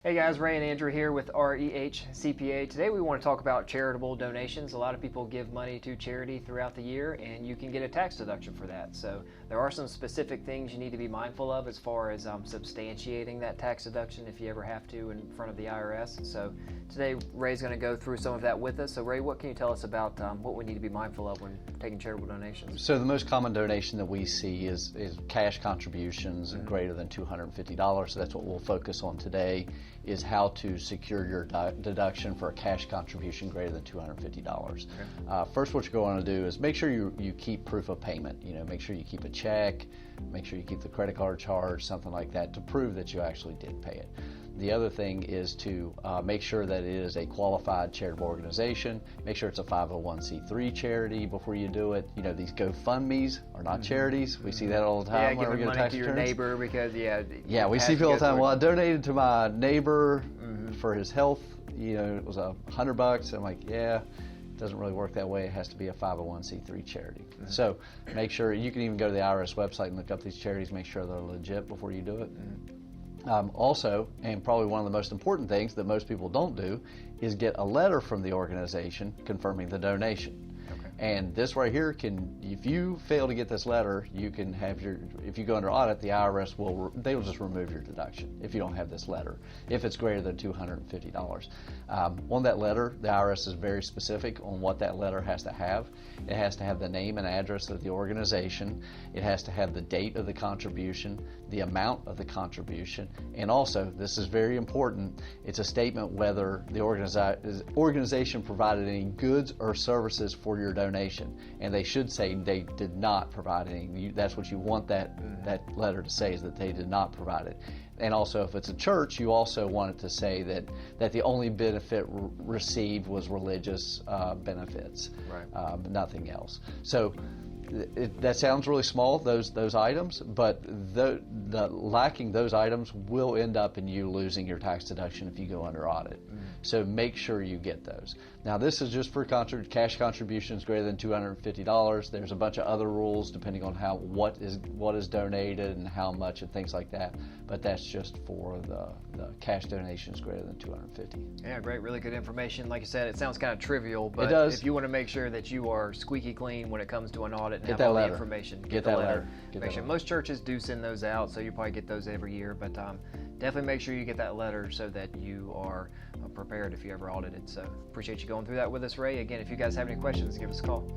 Hey guys, Ray and Andrew here with REH CPA. Today we want to talk about charitable donations. A lot of people give money to charity throughout the year and you can get a tax deduction for that. So there are some specific things you need to be mindful of as far as substantiating that tax deduction if you ever have to in front of the IRS. So today Ray's going to go through some of that with us. So Ray, what can you tell us about what we need to be mindful of when taking charitable donations? So the most common donation that we see is cash contributions greater than $250. So that's what we'll focus on today, is how to secure your deduction for a cash contribution greater than $250. Okay. First, what you're going to do is make sure you keep proof of payment. Make sure you keep a check, make sure you keep the credit card charge, something like that, to prove that you actually did pay it. The other thing is to make sure that it is a qualified charitable organization. Make sure it's a 501c3 charity before you do it. These GoFundMes are not charities. We see that all the time. Yeah, giving money to your neighbor because we see people all the time. Well, I donated to my neighbor for his health. It was $100. I'm like, yeah. Doesn't really work that way. It has to be a 501c3 charity. So make sure you can even go to the IRS website and look up these charities, make sure they're legit before you do it. Also, and probably one of the most important things that most people don't do, is get a letter from the organization confirming the donation. And this right here if you fail to get this letter, you can have if you go under audit, the IRS they will just remove your deduction if you don't have this letter, if it's greater than $250. On that letter, the IRS is very specific on what that letter has to have. It has to have the name and address of the organization. It has to have the date of the contribution, the amount of the contribution, and also, this is very important, it's a statement whether the organization provided any goods or services for your donation, and they should say they did not provide any. That's what you want that letter to say, is that they did not provide it. And also, if it's a church, you also want it to say that the only benefit received was religious benefits, nothing else. So that sounds really small, those items, but the lacking those items will end up in you losing your tax deduction if you go under audit. So make sure you get those. Now, this is just for cash contributions greater than $250. There's a bunch of other rules depending on what is donated and how much and things like that, but that's just for the cash donations greater than $250. Yeah, great, really good information. Like you said, it sounds kind of trivial, but it does. If you want to make sure that you are squeaky clean when it comes to an audit and get have that all letter. the information, get that letter. Make sure. Most churches do send those out, so you probably get those every year, but definitely make sure you get that letter so that you are prepared if you ever audited. So appreciate you going through that with us, Ray. Again, if you guys have any questions, give us a call.